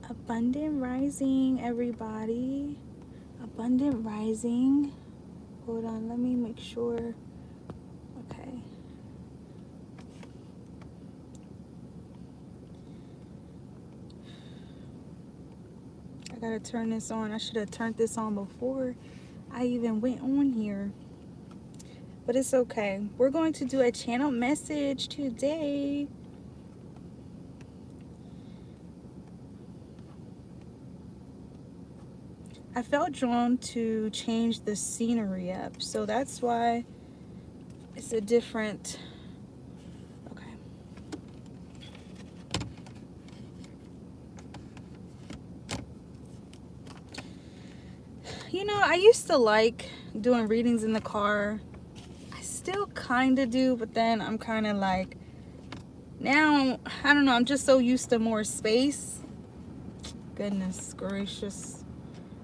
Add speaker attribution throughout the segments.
Speaker 1: Abundant rising, everybody. Abundant rising. Hold on, let me make sure. Okay. I gotta turn this on. I should have turned this on before I even went on here. But it's okay. We're going to do a channel message today. I felt drawn to change the scenery up, so that's why it's a different. Okay. You know, I used to like doing readings in the car. I still kind of do, but then I'm kind of like, now, I don't know, I'm just so used to more space. Goodness gracious.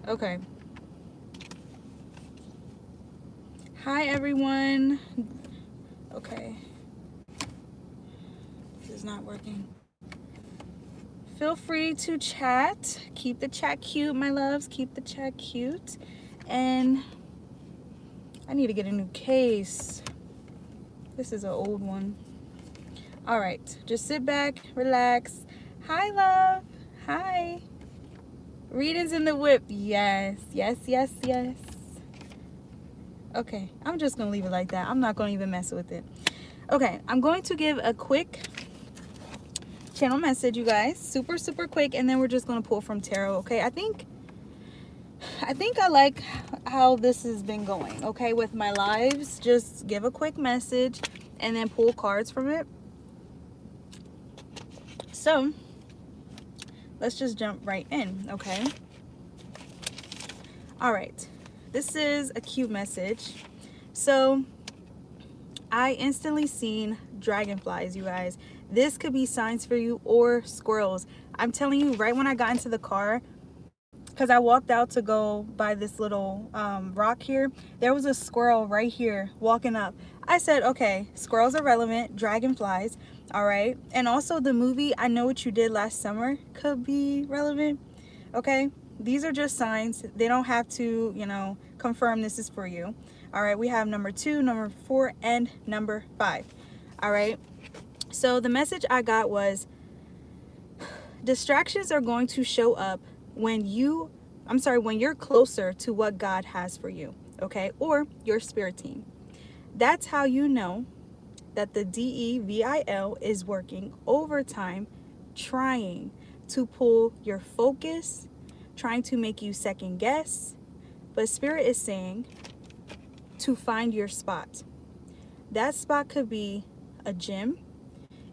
Speaker 1: Okay. Hi, everyone. Okay. This is not working. Feel free to chat. Keep the chat cute, my loves. Keep the chat cute. And I need to get a new case. This is an old one. All right. Just sit back, relax. Hi, love. Hi. Readings in the whip. Yes, yes, yes, yes. Okay. I'm just going to leave it like that. I'm not going to even mess with it. Okay. I'm going to give a quick channel message, you guys. Super, super quick. And then we're just going to pull from tarot. Okay. I think I like how this has been going, okay, with my lives. Just give a quick message and then pull cards from it. So let's just jump right in, okay? All right, this is a cute message. So I instantly seen dragonflies, you guys. This could be signs for you, or squirrels. I'm telling you, right when I got into the car, because I walked out to go by this little rock here, there was a squirrel right here walking up. I said, okay, squirrels are relevant, dragonflies, all right? And also the movie I Know What You Did Last Summer could be relevant, okay? These are just signs. They don't have to, you know, confirm this is for you. All right, we have number 2, number 4, and number 5. All right, so the message I got was, distractions are going to show up when when you're closer to what God has for you, okay? Or your spirit team. That's how you know that the DEVIL is working overtime, trying to pull your focus, trying to make you second guess. But spirit is saying to find your spot. That spot could be a gym,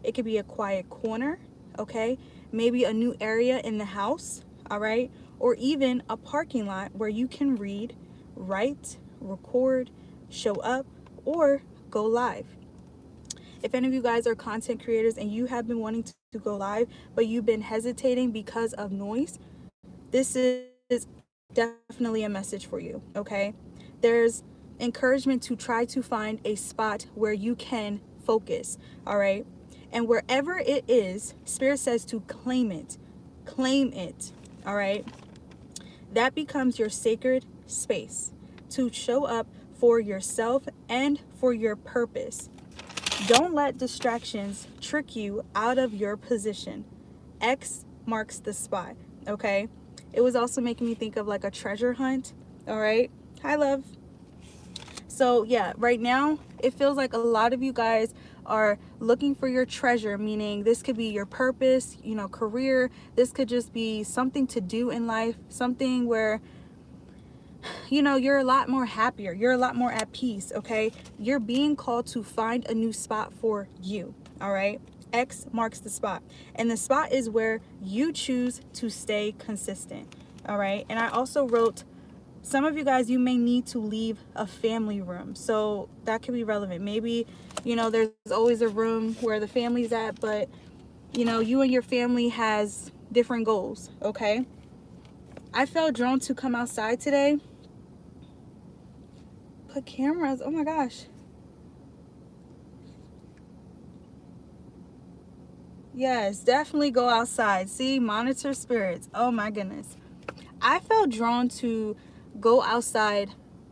Speaker 1: it could be a quiet corner, okay? Maybe a new area in the house, all right? Or even a parking lot where you can read, write, record, show up, or go live. If any of you guys are content creators and you have been wanting to go live, but you've been hesitating because of noise, this is definitely a message for you, okay? There's encouragement to try to find a spot where you can focus, all right? And wherever it is, Spirit says to claim it. Claim it, all right? That becomes your sacred space to show up for yourself and for your purpose. Don't let distractions trick you out of your position. X marks the spot, okay? It was also making me think of like a treasure hunt, all right? Hi, love. So yeah, right now it feels like a lot of you guys are looking for your treasure, meaning this could be your purpose, you know, career. This could just be something to do in life, something where, you know, you're a lot more happier, you're a lot more at peace, okay? You're being called to find a new spot for you, all right? X marks the spot, and the spot is where you choose to stay consistent, all right? And I also wrote, some of you guys, you may need to leave a family room, so that could be relevant. Maybe, you know, there's always a room where the family's at, but you know, you and your family has different goals, okay? I felt drawn to come outside today. Put cameras, oh my gosh. Yes, definitely go outside. See, monitor spirits. Oh my goodness. I felt drawn to go outside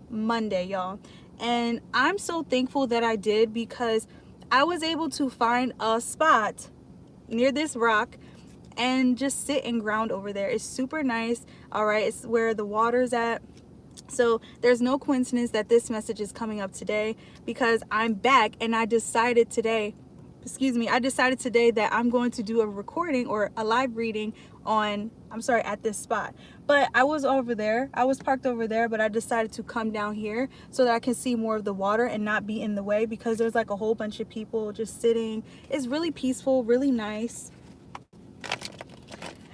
Speaker 1: Monday, y'all. And I'm so thankful that I did, because I was able to find a spot near this rock and just sit and ground over there. It's super nice. All right, it's where the water's at. So there's no coincidence that this message is coming up today, because I'm back and I decided today that I'm going to do a recording or a live reading at this spot. But I was parked over there, but I decided to come down here so that I can see more of the water and not be in the way, because there's like a whole bunch of people just sitting. It's really peaceful, really nice.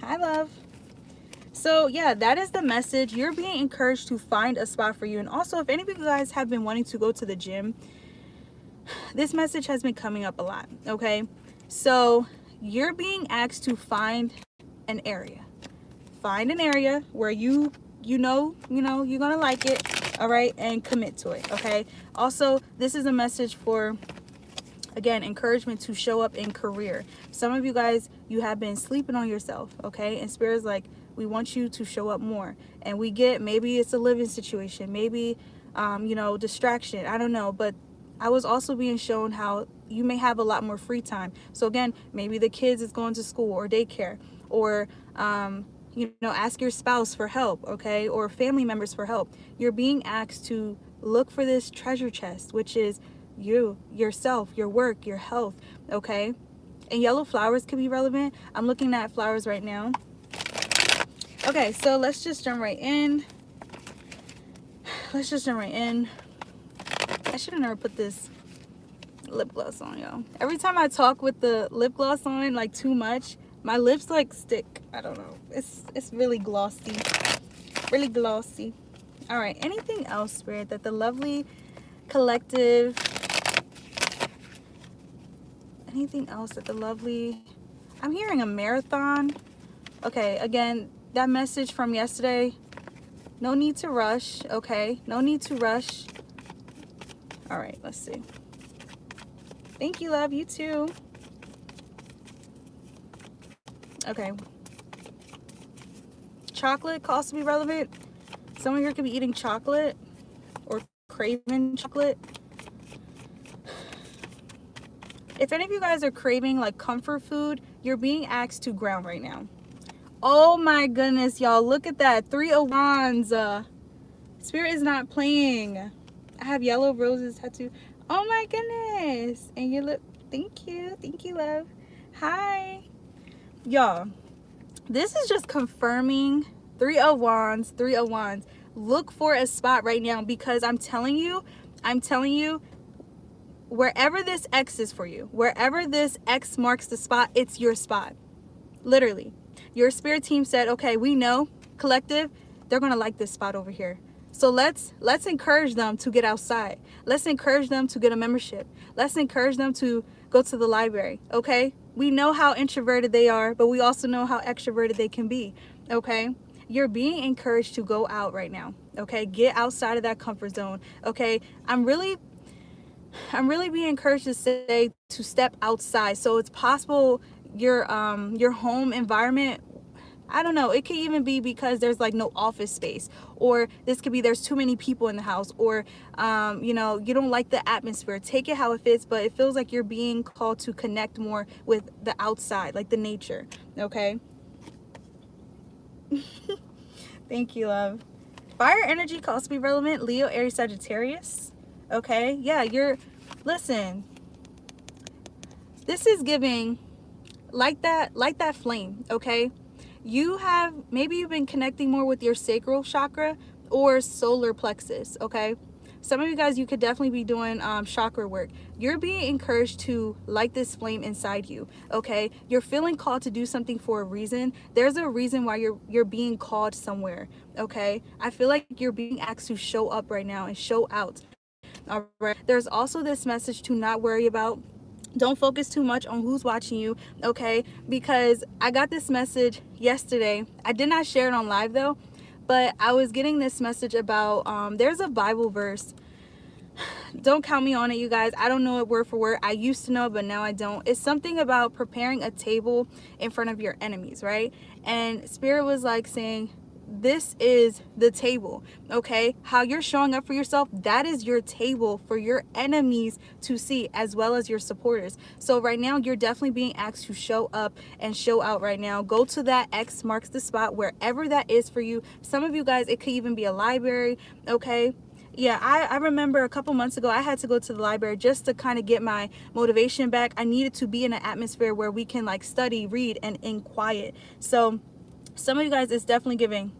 Speaker 1: Hi, love. So yeah, that is the message. You're being encouraged to find a spot for you. And also, if any of you guys have been wanting to go to the gym, this message has been coming up a lot. Okay, so you're being asked to find an area where you know you're gonna like it. All right, and commit to it. Okay, also, this is a message for, again, encouragement to show up in career. Some of you guys, you have been sleeping on yourself. Okay, and Spirit's like, we want you to show up more. And we get, maybe it's a living situation, maybe distraction, I don't know. But I was also being shown how you may have a lot more free time. So again, maybe the kids is going to school or daycare, or ask your spouse for help, okay, or family members for help. You're being asked to look for this treasure chest, which is you, yourself, your work, your health, okay? And yellow flowers could be relevant. I'm looking at flowers right now. Okay, so let's just jump right in. I should have never put this lip gloss on, y'all. Every time I talk with the lip gloss on, like, too much, my lips like stick. I don't know. It's really glossy. Really glossy. All right, anything else, Spirit, that the lovely collective, anything else that the lovely, I'm hearing a marathon. Okay, again, that message from yesterday, no need to rush. Okay, no need to rush. All right, let's see. Thank you, love. You too. Okay, chocolate costs to be relevant. Someone here could be eating chocolate or craving chocolate. If any of you guys are craving like comfort food, you're being asked to ground right now. Oh my goodness, y'all, look at that. 3 of Wands. Spirit is not playing. I have yellow roses tattooed. Oh my goodness. And you look, thank you, love. Hi, y'all. This is just confirming 3 of Wands. Look for a spot right now, because I'm telling you, wherever this X is for you, wherever this X marks the spot, it's your spot. Literally. Your spirit team said, okay, we know, collective, they're going to like this spot over here. So let's encourage them to get outside. Let's encourage them to get a membership. Let's encourage them to go to the library, okay? We know how introverted they are, but we also know how extroverted they can be, okay? You're being encouraged to go out right now, okay? Get outside of that comfort zone, okay? I'm really being encouraged to say to step outside. So it's possible your home environment, I don't know, it could even be because there's like no office space, or this could be there's too many people in the house, or you don't like the atmosphere. Take it how it fits, but it feels like you're being called to connect more with the outside, like the nature, okay? Thank you, love. Fire energy calls to be relevant. Leo, Aries, Sagittarius. Okay, yeah, listen, this is giving like that flame, okay? Maybe you've been connecting more with your sacral chakra or solar plexus, okay? Some of you guys, you could definitely be doing chakra work. You're being encouraged to light this flame inside you, okay? You're feeling called to do something for a reason. There's a reason why you're being called somewhere, okay? I feel like you're being asked to show up right now and show out. All right. There's also this message to not worry about. Don't focus too much on who's watching you, okay? Because I got this message yesterday. I did not share it on live though, but I was getting this message about there's a Bible verse. Don't count me on it, you guys. I don't know it word for word. I used to know, but now I don't. It's something about preparing a table in front of your enemies, right? And Spirit was like saying, this is the table, okay? How you're showing up for yourself, that is your table for your enemies to see, as well as your supporters. So right now, you're definitely being asked to show up and show out right now. Go to that X marks the spot, wherever that is for you. Some of you guys, it could even be a library, okay? Yeah, I remember a couple months ago, I had to go to the library just to kind of get my motivation back. I needed to be in an atmosphere where we can like study, read, and in quiet. So some of you guys, it's definitely giving.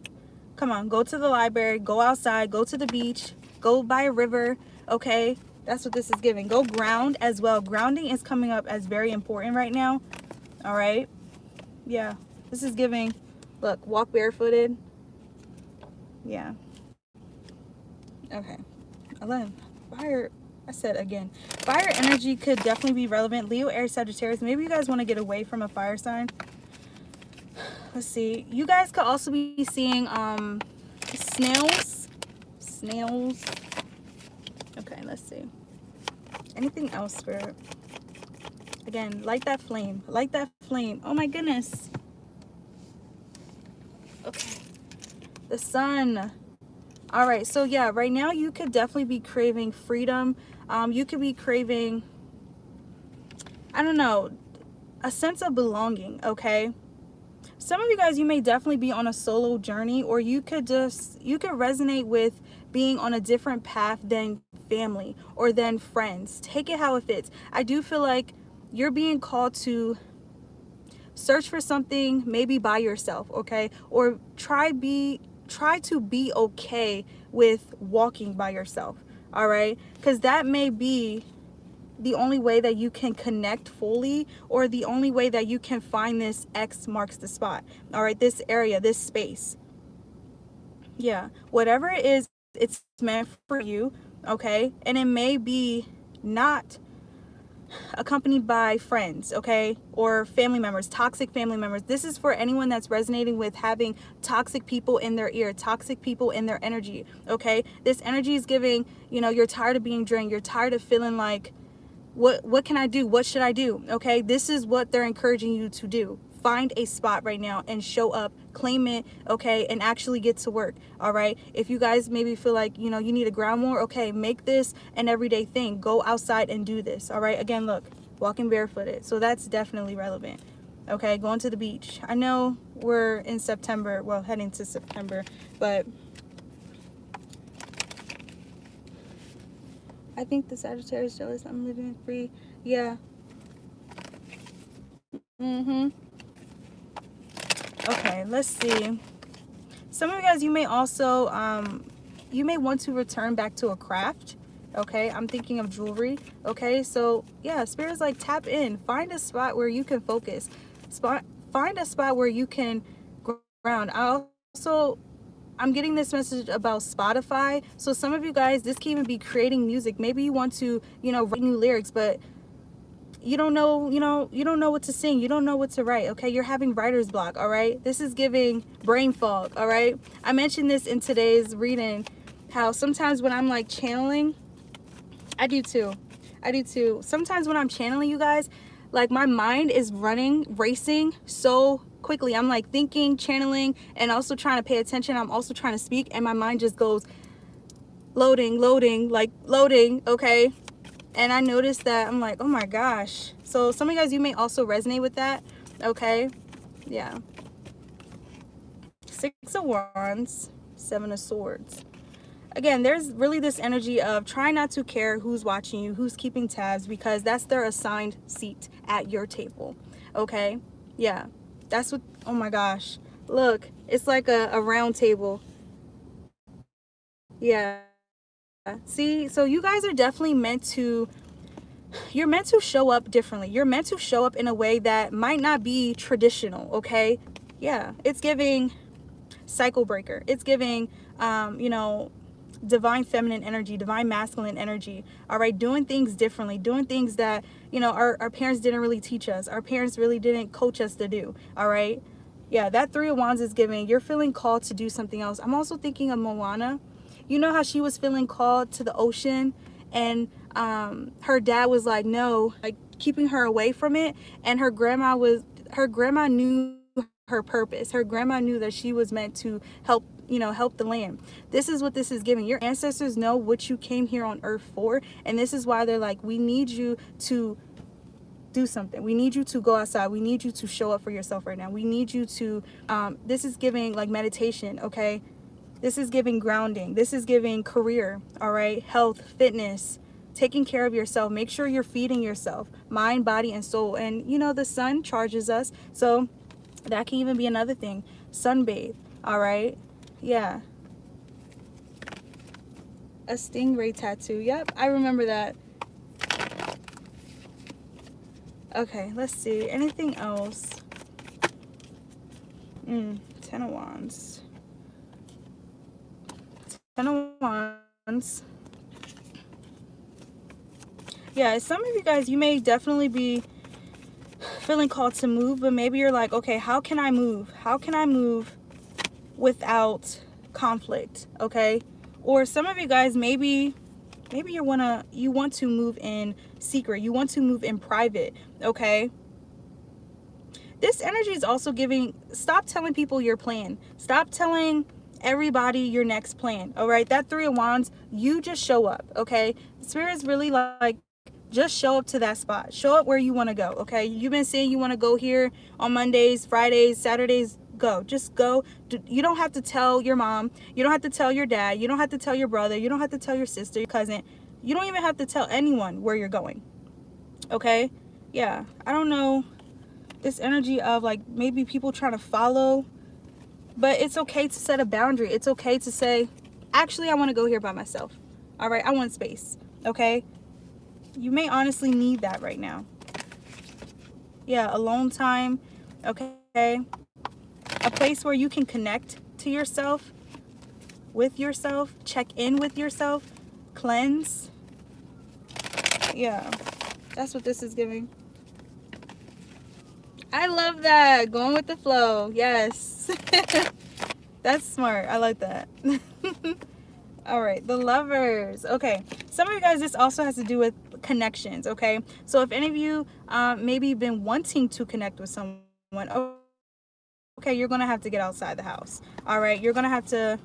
Speaker 1: Come on, go to the library, go outside, go to the beach, go by a river, okay? That's what this is giving. Go ground as well. Grounding is coming up as very important right now, all right? Yeah, this is giving, look, walk barefooted. Yeah. Okay. 11. Fire. I said again. Fire energy could definitely be relevant. Leo, Aries, Sagittarius. Maybe you guys want to get away from a fire sign. Let's see. You guys could also be seeing snails. Snails. Okay, let's see. Anything else, Spirit? Again, light that flame. Light that flame. Oh my goodness. Okay. The sun. All right, so yeah, right now you could definitely be craving freedom. You could be craving, I don't know, a sense of belonging, okay? Some of you guys, you may definitely be on a solo journey, or you could resonate with being on a different path than family or than friends. Take it how it fits. I do feel like you're being called to search for something maybe by yourself, okay? Or try to be okay with walking by yourself, all right? Because that may be the only way that you can connect fully, or the only way that you can find this X marks the spot, all right? This area, this space. Yeah, whatever it is, it's meant for you, okay? And it may be not accompanied by friends, okay, or family members, toxic family members. This is for anyone that's resonating with having toxic people in their ear, toxic people in their energy, okay? This energy is giving, you know, you're tired of being drained, you're tired of feeling like, what can I do? What should I do? Okay, this is what they're encouraging you to do. Find a spot right now and show up, claim it, okay, and actually get to work, all right? If you guys maybe feel like, you know, you need to ground more, okay, make this an everyday thing. Go outside and do this, all right? Again, look, walking barefooted. So that's definitely relevant, okay? Going to the beach. I know we're in September, well, heading to September, but I think the Sagittarius jealous. I'm living free. Yeah. Okay, let's see. Some of you guys, you may also, you may want to return back to a craft. Okay, I'm thinking of jewelry. Okay, so yeah, Spirit's like, tap in. Find a spot where you can focus. Find a spot where you can ground. I'm getting this message about Spotify. So some of you guys, this can even be creating music. Maybe you want to, you know, write new lyrics, but you don't know, you don't know what to sing. You don't know what to write, okay? You're having writer's block, all right? This is giving brain fog, all right? I mentioned this in today's reading, how sometimes when I'm like channeling, I do too. Sometimes when I'm channeling, you guys, like my mind is racing so quickly. I'm like thinking, channeling, and also trying to pay attention. I'm also trying to speak, and my mind just goes loading, okay? And I noticed that I'm like, oh my gosh. So some of you guys, you may also resonate with that, okay? Yeah. 6 of Wands, 7 of Swords. Again, there's really this energy of try not to care who's watching you, who's keeping tabs, because that's their assigned seat at your table, okay? Yeah, that's what, oh my gosh. Look, it's like a round table. Yeah. See, so you guys are definitely you're meant to show up differently. You're meant to show up in a way that might not be traditional, okay? Yeah, it's giving cycle breaker. It's giving, you know, divine feminine energy, divine masculine energy, all right? Doing things differently, doing things that, you know, our parents didn't really teach us. Our parents really didn't coach us to do, all right? Yeah, that 3 of Wands is giving, you're feeling called to do something else. I'm also thinking of Moana. You know how she was feeling called to the ocean, and her dad was like, no, like keeping her away from it. And her grandma knew her purpose. Her grandma knew that she was meant to help, help the land. This is what this is giving. Your ancestors know what you came here on earth for, and this is why they're like, we need you to do something. We need you to go outside. We need you to show up for yourself right now. We need you to this is giving like meditation, okay? This is giving grounding. This is giving career, all right? Health, fitness, taking care of yourself. Make sure you're feeding yourself, mind, body, and soul. And the sun charges us, so that can even be another thing. Sunbathe, all right? Yeah. A stingray tattoo. Yep, I remember that. Okay, let's see. Anything else? 10 of Wands. 10 of Wands. Yeah, some of you guys, you may definitely be feeling called to move, but maybe you're like, okay, how can I move? How can I move without conflict? Okay? Or some of you guys, maybe you want to move in secret. You want to move in private, okay? This energy is also giving, stop telling people your plan. Stop telling everybody your next plan, all right? That 3 of Wands, you just show up, okay? Spirit's really like, just show up to that spot. Show up where you want to go, okay? You've been saying you want to go here on Mondays, Fridays, Saturdays. Go. Just go. You don't have to tell your mom. You don't have to tell your dad. You don't have to tell your brother. You don't have to tell your sister, your cousin. You don't even have to tell anyone where you're going, okay? Yeah, I don't know. This energy of like maybe people trying to follow, but it's okay to set a boundary. It's okay to say, actually, I want to go here by myself. All right, I want space, okay? You may honestly need that right now. Yeah, alone time, okay? A place where you can connect to yourself, with yourself, check in with yourself, cleanse. Yeah, that's what this is giving. I love that. Going with the flow. Yes. That's smart. I like that. All right, the Lovers. Okay, some of you guys, this also has to do with connections, okay? So if any of you maybe been wanting to connect with someone, okay, you're gonna have to get outside the house. All right, you're gonna have to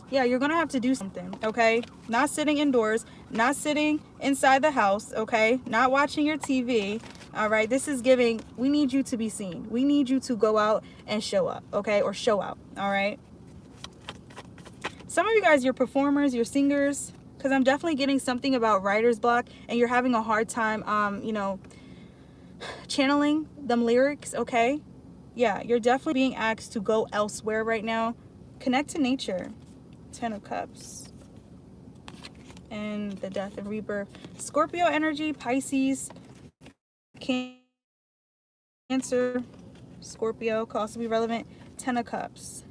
Speaker 1: yeah, you're gonna have to do something, okay? Not sitting indoors, not sitting inside the house, okay? Not watching your TV. All right, this is giving, we need you to be seen. We need you to go out and show up, okay? Or show out, all right? Some of you guys, you're performers, you're singers, because I'm definitely getting something about writer's block, and you're having a hard time channeling them lyrics, okay? Yeah, you're definitely being asked to go elsewhere right now. Connect to nature. 10 of Cups. And the Death and Rebirth. Scorpio energy, Pisces, Cancer, Scorpio could also be relevant. 10 of Cups.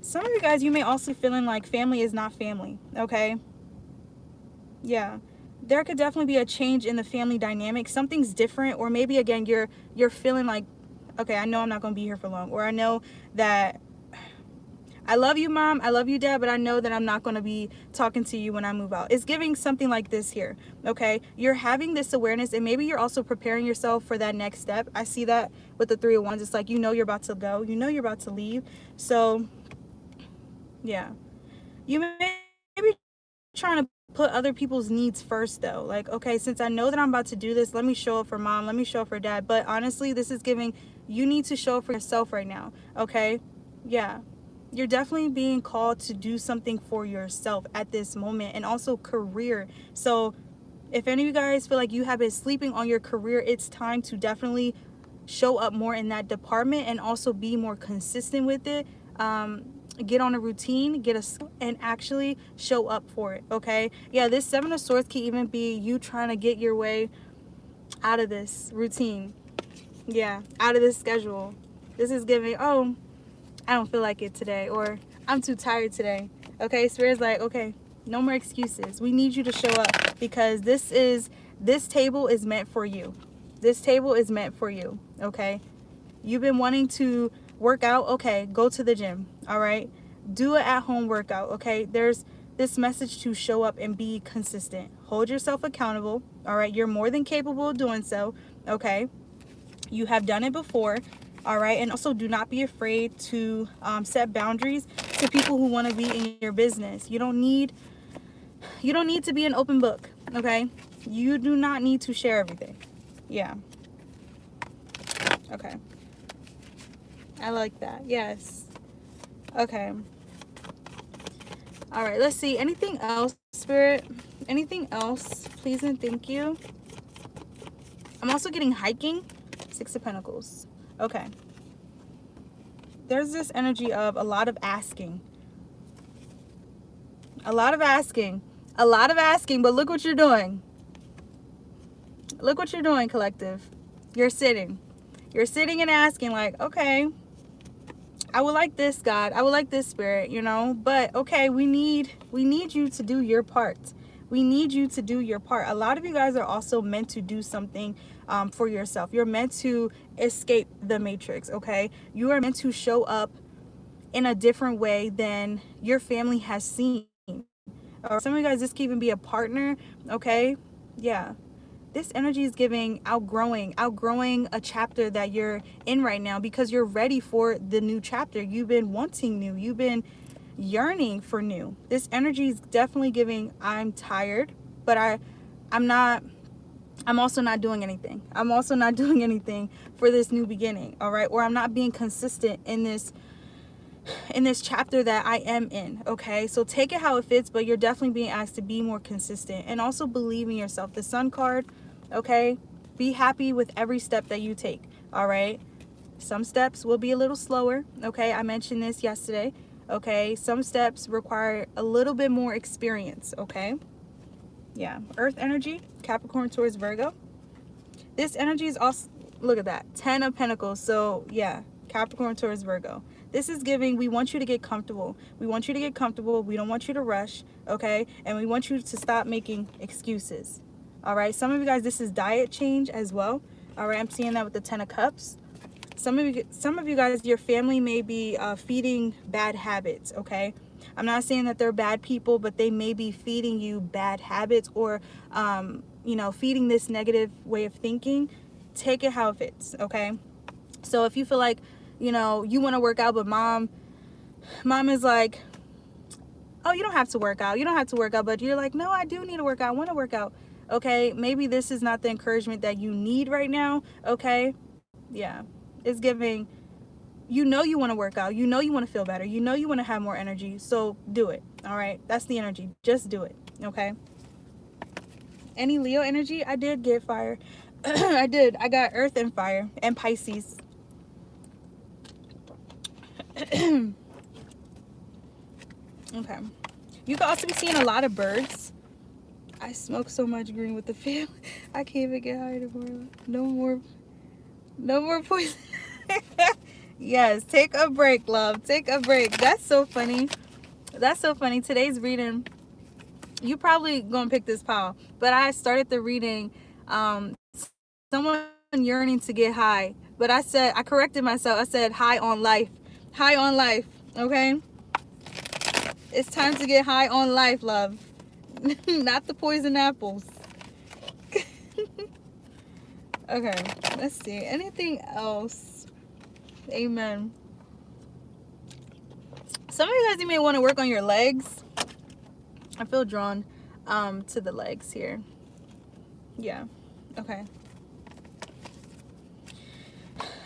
Speaker 1: Some of you guys, you may also be feeling like family is not family, okay? Yeah. There could definitely be a change in the family dynamic. Something's different, or maybe again you're feeling like, okay, I know I'm not going to be here for long, or I know that I love you, Mom, I love you, Dad, but I know that I'm not going to be talking to you when I move out. It's giving something like this here, okay? You're having this awareness, and maybe you're also preparing yourself for that next step. I see that with the 3 of Wands. It's like, you're about to go. You're about to leave. So, yeah. You may be trying to put other people's needs first, though. Like, okay, since I know that I'm about to do this, let me show up for Mom. Let me show up for Dad. But honestly, this is giving, you need to show up for yourself right now, okay? Yeah. You're definitely being called to do something for yourself at this moment, and also career. So if any of you guys feel like you have been sleeping on your career, it's time to definitely show up more in that department, and also be more consistent with it. Get on a routine, and actually show up for it, okay? Yeah, this 7 of Swords can even be you trying to get your way out of this routine. Yeah, out of this schedule. This is giving, oh, I don't feel like it today, or I'm too tired today. Okay, Spirit's like, okay, no more excuses. We need you to show up, because this table is meant for you. This table is meant for you, okay? You've been wanting to work out, okay, go to the gym, all right? Do an at-home workout, okay? There's this message to show up and be consistent. Hold yourself accountable, all right? You're more than capable of doing so, okay? You have done it before, all right? And also do not be afraid to set boundaries to people who want to be in your business. You don't need to be an open book, okay? You do not need to share everything. Yeah. Okay. I like that. Yes. Okay. All right, let's see. Anything else, Spirit? Anything else? Please and thank you. I'm also getting hiking. 6 of Pentacles. Okay. There's this energy of a lot of asking. A lot of asking. A lot of asking, but look what you're doing. Look what you're doing, collective. You're sitting. You're sitting and asking like, okay, I would like this, God. I would like this, Spirit, you know. But okay, we need you to do your part. We need you to do your part. A lot of you guys are also meant to do something for yourself. You're meant to escape the matrix, okay? You are meant to show up in a different way than your family has seen. Or some of you guys, this can even be a partner, okay? Yeah. This energy is giving outgrowing a chapter that you're in right now, because you're ready for the new chapter. You've been wanting new. You've been yearning for new. This energy is definitely giving, I'm tired, but I'm also not doing anything. I'm also not doing anything for this new beginning, all right? Or I'm not being consistent in this chapter that I am in, okay? So take it how it fits, but you're definitely being asked to be more consistent and also believe in yourself. The Sun card, okay? Be happy with every step that you take, all right? Some steps will be a little slower, okay? I mentioned this yesterday, okay? Some steps require a little bit more experience, okay? Yeah. Earth energy, Capricorn, Taurus, Virgo. This energy is also, look at that, 10 of Pentacles. So yeah, Capricorn, Taurus, Virgo. This is giving, we want you to get comfortable. We want you to get comfortable. We don't want you to rush, okay? And we want you to stop making excuses, all right? Some of you guys, this is diet change as well, all right? I'm seeing that with the 10 of Cups. Some of you guys, your family may be feeding bad habits, okay? I'm not saying that they're bad people, but they may be feeding you bad habits or, you know, feeding this negative way of thinking. Take it how it fits, okay? So if you feel like, you know, you want to work out, but mom is like, oh, you don't have to work out. You don't have to work out. But you're like, no, I do need to work out. I want to work out. Okay, maybe this is not the encouragement that you need right now, okay? Yeah, it's giving, you know you want to work out. You know you want to feel better. You know you want to have more energy. So do it, all right? That's the energy. Just do it, okay? Any Leo energy? I did get fire. I did. I got earth and fire and Pisces. Okay. You can also be seeing a lot of birds. I smoke so much green with the family. I can't even get high anymore. No more poison. Yes, take a break, love. Take a break. That's so funny. That's so funny. Today's reading, you probably gonna pick this pile, but I started the reading, someone yearning to get high, but I corrected myself. I said high on life. High on life, okay? It's time to get high on life, love. Not the poison apples. Okay, let's see. Anything else? Amen. Some of you guys, you may want to work on your legs. I feel drawn to the legs here. Yeah. Okay.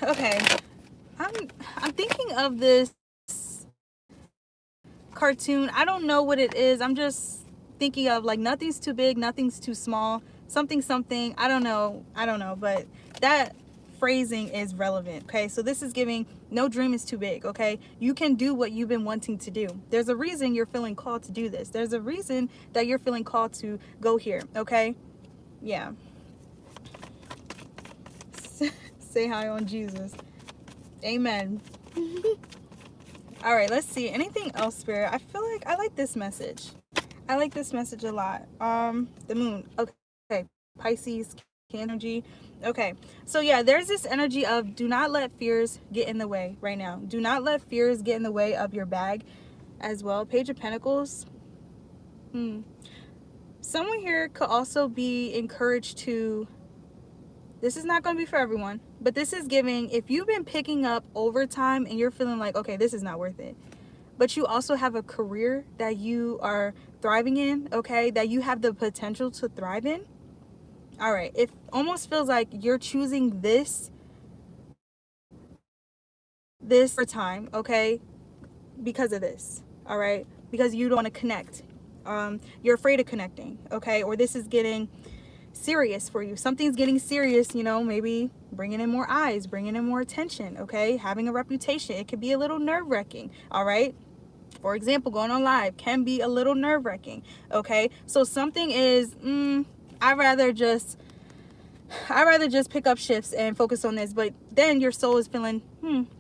Speaker 1: Okay. I'm thinking of this cartoon. I don't know what it is. I'm just thinking of like nothing's too big, nothing's too small, something. I don't know, but that phrasing is relevant. Okay, so this is giving no dream is too big. Okay, you can do what you've been wanting to do. There's a reason you're feeling called to do this. There's a reason that you're feeling called to go here. Okay, yeah. Say hi on Jesus. Amen. All right, let's see. Anything else, Spirit? I feel like I like this message. I like this message a lot. The moon. Okay. Pisces energy. Okay. So yeah, there's this energy of do not let fears get in the way right now. Do not let fears get in the way of your bag. as well. Page of Pentacles. Someone here could also be encouraged to, this is not going to be for everyone, but this is giving, if you've been picking up overtime and you're feeling like, okay, this is not worth it, but you also have a career that you are thriving in, okay, that you have the potential to thrive in. All right, it almost feels like you're choosing this for time, okay, because of this. All right, because you don't want to connect. You're afraid of connecting, okay, or this is getting serious for you. Something's getting serious, you know, maybe bringing in more eyes, bringing in more attention, okay, having a reputation. It could be a little nerve-wracking. All right, for example, going on live can be a little nerve-wracking, okay? So something is I'd rather just pick up shifts and focus on this. But then your soul is feeling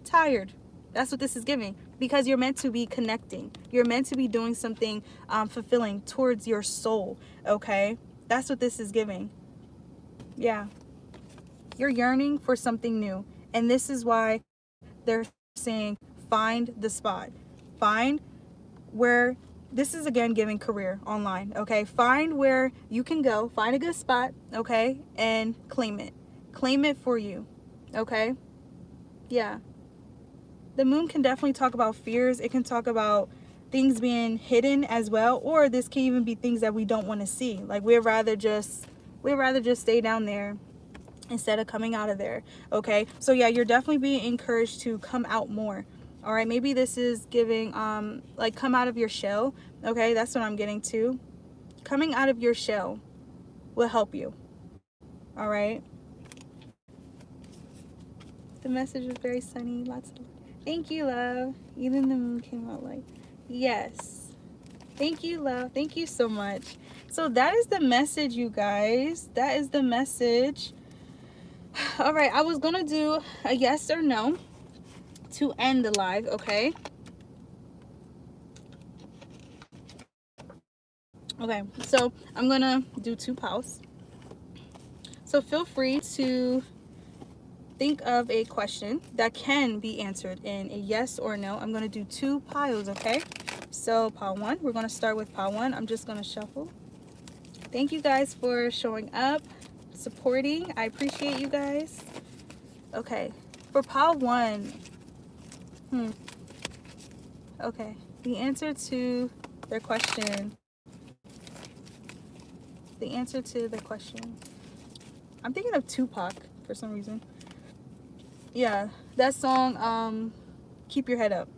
Speaker 1: tired. That's what this is giving, because you're meant to be connecting. You're meant to be doing something fulfilling towards your soul, okay? That's what this is giving. Yeah, you're yearning for something new, and this is why they're saying find the spot. Find where, this is again giving career online, okay? Find where you can go, find a good spot, okay, and claim it for you, okay? Yeah, the moon can definitely talk about fears. It can talk about things being hidden as well, or this can even be things that we don't want to see. Like we'd rather just stay down there instead of coming out of there, okay? So yeah, you're definitely being encouraged to come out more. All right, maybe this is giving like come out of your shell, okay? That's what I'm getting to. Coming out of your shell will help you. All right, the message was very sunny, lots of, thank you, love. Even the moon came out like, yes, thank you, love, thank you so much. So that is the message, you guys. That is the message. All right, I was gonna do a yes or no to end the live, okay? Okay, so I'm gonna do 2 piles. So feel free to think of a question that can be answered in a yes or no. I'm gonna do 2 piles, okay? So pile 1, we're gonna start with pile 1. I'm just gonna shuffle. Thank you guys for showing up, supporting. I appreciate you guys. Okay, for pile 1, okay, the answer to their question. The answer to the question. I'm thinking of Tupac for some reason. Yeah, that song, Keep Your Head Up.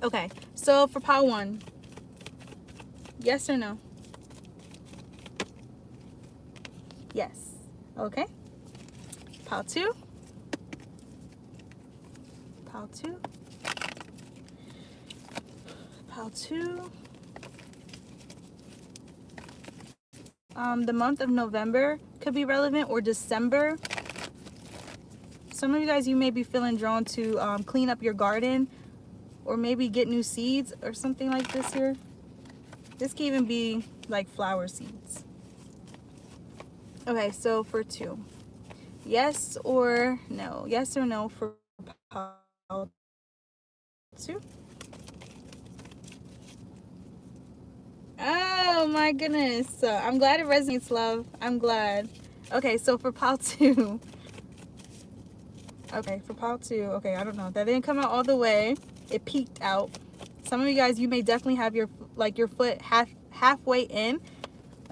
Speaker 1: Okay, so for pile 1, yes or no? Yes. Okay. Pile 2. Pile 2. Pile 2. The month of November could be relevant, or December. Some of you guys, you may be feeling drawn to clean up your garden, or maybe get new seeds or something like this here. This can even be like flower seeds. Okay, so for 2, yes or no? Yes or no for pile 2? Oh my goodness. I'm glad it resonates, love. I'm glad. Okay, so for pile 2. Okay, for pile 2. Okay, I don't know. That didn't come out all the way. It peeked out. Some of you guys, you may definitely have your foot halfway in.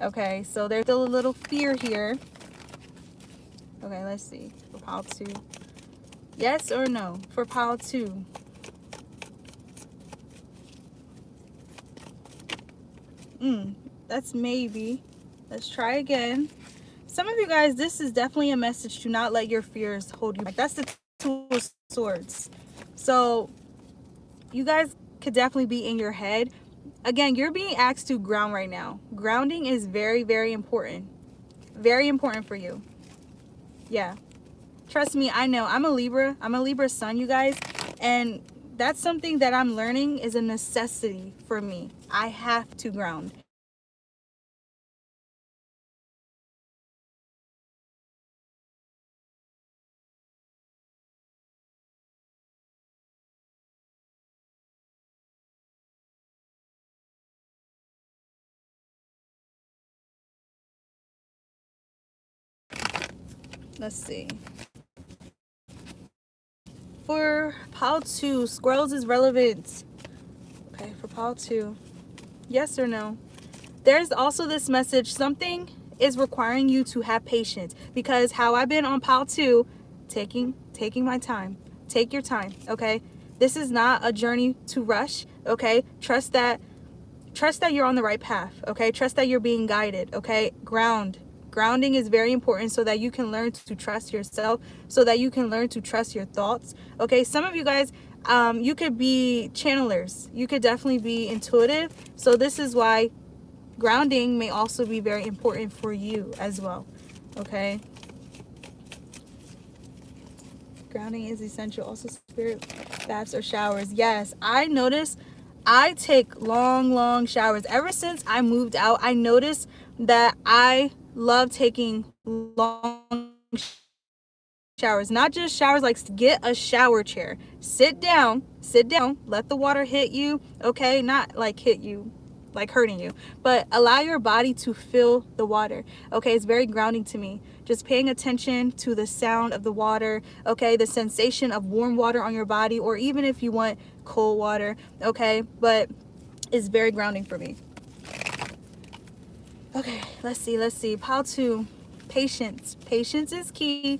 Speaker 1: Okay, so there's still a little fear here. Okay, let's see. For pile 2. Yes or no for pile 2? That's maybe. Let's try again. Some of you guys, this is definitely a message to not let your fears hold you back. That's the Two of Swords. So you guys could definitely be in your head. Again, you're being asked to ground right now. Grounding is very, very important. Very important for you. Yeah. Trust me, I know. I'm a Libra. I'm a Libra sun, you guys. And that's something that I'm learning is a necessity for me. I have to ground. Let's see. For pile 2, squirrels is relevant. Okay, for pile 2. Yes or no? There's also this message. Something is requiring you to have patience, because how I've been on pile 2, taking my time. Take your time, okay? This is not a journey to rush, okay? Trust that you're on the right path, okay? Trust that you're being guided, okay? Grounding is very important so that you can learn to trust yourself, so that you can learn to trust your thoughts, okay? Some of you guys, you could be channelers. You could definitely be intuitive. So this is why grounding may also be very important for you as well, okay? Grounding is essential. Also, spirit baths or showers. Yes, I notice I take long showers. Ever since I moved out, I noticed that I love taking long showers. Not just showers, like get a shower chair. Sit down, let the water hit you, okay? Not like hit you, like hurting you, but allow your body to feel the water, okay? It's very grounding to me. Just paying attention to the sound of the water, okay? The sensation of warm water on your body, or even if you want cold water, okay? But it's very grounding for me. Okay, let's see. Pile 2, patience. Patience is key.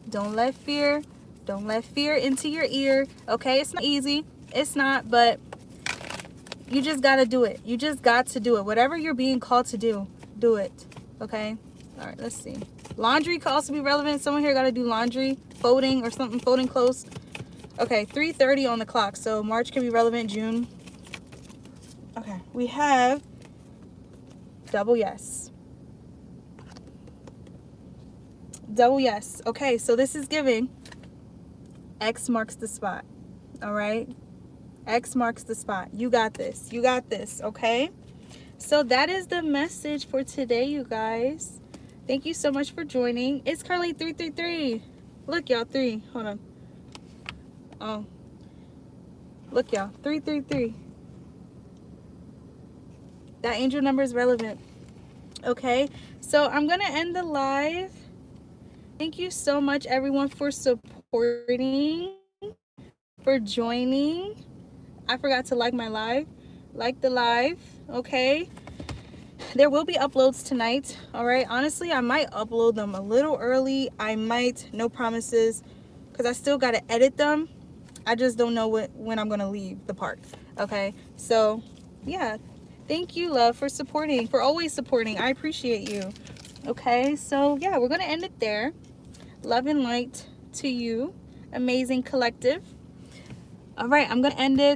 Speaker 1: Don't let fear into your ear, okay? It's not easy. It's not, but you just got to do it. You just got to do it. Whatever you're being called to do, do it, okay? All right, let's see. Laundry could also be relevant. Someone here got to do laundry, folding or something, folding clothes. Okay, 3:30 on the clock. So March can be relevant, June. Okay, we have double yes. Double yes. Okay, so this is giving X marks the spot. All right? X marks the spot. You got this. You got this, okay? So that is the message for today, you guys. Thank you so much for joining. It's currently 333. Look, y'all, 3. Hold on. Oh. Look, y'all, 333. That angel number is relevant. Okay? So I'm going to end the live. Thank you so much, everyone, for supporting, for joining. I forgot to like my live. Like the live, okay? There will be uploads tonight, all right? Honestly, I might upload them a little early. I might, no promises, because I still got to edit them. I just don't know when I'm going to leave the park, okay? So, yeah. Thank you, love, for supporting, for always supporting. I appreciate you. Okay, so yeah, we're going to end it there. Love and light to you, amazing collective. All right, I'm going to end it.